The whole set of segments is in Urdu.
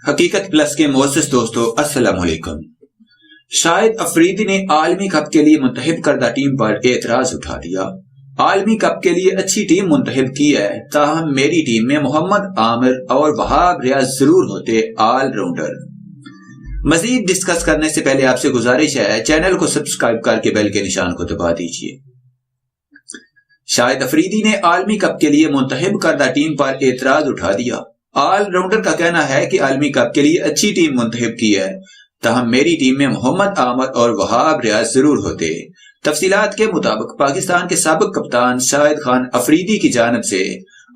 حقیقت پلس کے معزز دوستو السلام علیکم۔ شاہد افریدی نے عالمی کپ کے لیے منتخب کردہ ٹیم پر اعتراض اٹھا دیا۔ عالمی کپ کے لیے اچھی ٹیم منتخب کی ہے، تاہم میری ٹیم میں محمد عامر اور وہاب ریاض ضرور ہوتے آل راؤنڈر۔ مزید ڈسکس کرنے سے پہلے آپ سے گزارش ہے چینل کو سبسکرائب کر کے بیل کے نشان کو دبا دیجیے۔ شاہد افریدی نے عالمی کپ کے لیے منتخب کردہ ٹیم پر اعتراض اٹھا دیا۔ آل راؤنڈر کا کہنا ہے کہ عالمی کپ کے لیے اچھی ٹیم منتخب کی ہے، تاہم میری ٹیم میں محمد عامر اور وہاب ریاض ضرور ہوتے۔ تفصیلات کے مطابق پاکستان کے سابق کپتان شاہد خان افریدی کی جانب سے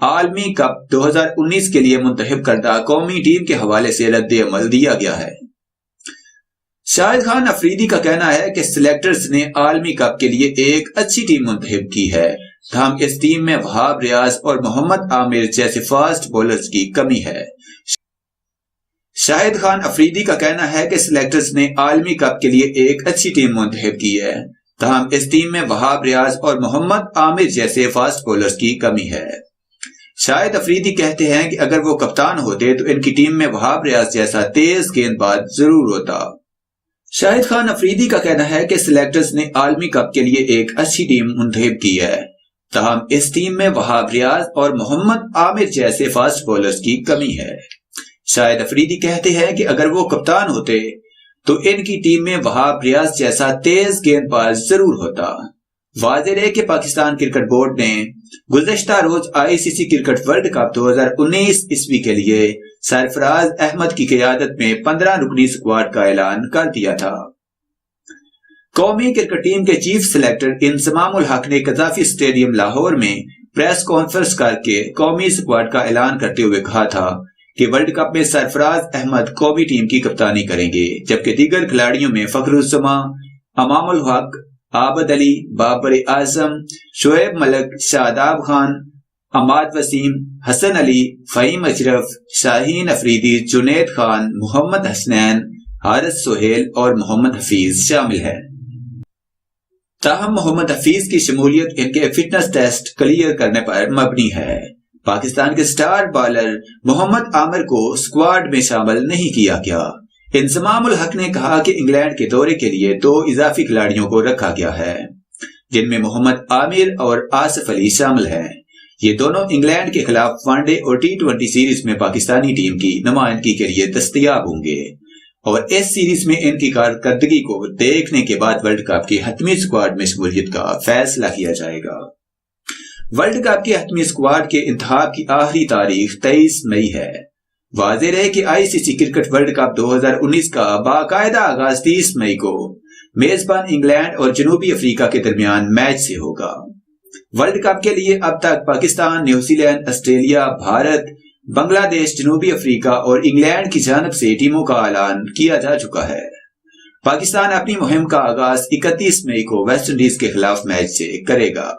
عالمی کپ 2019 کے لیے منتخب کردہ قومی ٹیم کے حوالے سے رد عمل دیا گیا ہے۔ شاہد خان افریدی کا کہنا ہے کہ سلیکٹرز نے عالمی کپ کے لیے ایک اچھی ٹیم منتخب کی ہے، تاہم اس ٹیم میں وہاب ریاض اور محمد عامر جیسے فاسٹ بولرز کی کمی ہے۔ شاہد خان افریدی کا کہنا ہے کہ سلیکٹرز نے عالمی کپ کے لیے ایک اچھی ٹیم منتخب کی ہے، تاہم اس ٹیم میں وہاب ریاض اور محمد عامر جیسے فاسٹ بولرز کی کمی ہے۔ شاہد افریدی کہتے ہیں کہ اگر وہ کپتان ہوتے تو ان کی ٹیم میں وہاب ریاض جیسا تیز گیند باز ضرور ہوتا۔ شاہد خان افریدی کا کہنا ہے کہ سلیکٹرز نے عالمی کپ کے لیے ایک اچھی ٹیم منتخب کی ہے، تاہم اس ٹیم میں وہاب ریاض اور محمد عامر جیسے فاسٹ بولرز کی کمی ہے۔ شاہد افریدی کہتے ہیں کہ اگر وہ کپتان ہوتے تو ان کی ٹیم میں وہاب ریاض جیسا تیز گیند باز ضرور ہوتا۔ واضح ہے کہ پاکستان کرکٹ بورڈ نے گزشتہ روز ICC کرکٹ ورلڈ کپ 2019 کے لیے سرفراز احمد کی قیادت میں 15 رکنی اسکواڈ کا اعلان کر دیا تھا۔ قومی کرکٹ ٹیم کے چیف سلیکٹر انضمام الحق نے قذافی اسٹیڈیم لاہور میں پریس کانفرنس کر کے قومی اسکواڈ کا اعلان کرتے ہوئے کہا تھا کہ ورلڈ کپ میں سرفراز احمد قومی ٹیم کی کپتانی کریں گے، جبکہ دیگر کھلاڑیوں میں فخر الزماں، امام الحق، عابد علی، بابر اعظم، شعیب ملک، شاداب خان، عماد وسیم، حسن علی، فہیم اشرف، شاہین افریدی، جنید خان، محمد حسنین، حارث سہیل اور محمد حفیظ شامل ہیں۔ تاہم محمد حفیظ کی شمولیت ان کے فٹنس ٹیسٹ کلیئر کرنے پر مبنی ہے۔ پاکستان کے سٹار بالر محمد عامر کو اسکواڈ میں شامل نہیں کیا گیا۔ انضمام الحق نے کہا کہ انگلینڈ کے دورے کے لیے 2 اضافی کھلاڑیوں کو رکھا گیا ہے، جن میں محمد عامر اور آصف علی شامل ہیں۔ یہ دونوں انگلینڈ کے خلاف ون ڈے اور T20 سیریز میں پاکستانی ٹیم کی نمائندگی کے لیے دستیاب ہوں گے، اور اس سیریز میں ان کی کارکردگی کو دیکھنے کے بعد ورلڈ کپ کی حتمی اسکواڈ میں شمولیت کا فیصلہ کیا جائے گا۔ ورلڈ کپ کی حتمی اسکواڈ کے انتخاب کی آخری تاریخ 23 مئی ہے۔ واضح رہے کہ ICC کرکٹ ورلڈ کپ 2019 کا باقاعدہ آغاز 30 مئی کو میزبان انگلینڈ اور جنوبی افریقہ کے درمیان میچ سے ہوگا۔ ورلڈ کپ کے لیے اب تک Pakistan, New Zealand, Australia, Bharat, Bangladesh, جنوبی افریقہ اور انگلینڈ کی جانب سے ٹیموں کا اعلان کیا جا چکا ہے۔ پاکستان اپنی مہم کا آغاز 31 مئی کو ویسٹ انڈیز کے خلاف میچ سے کرے گا۔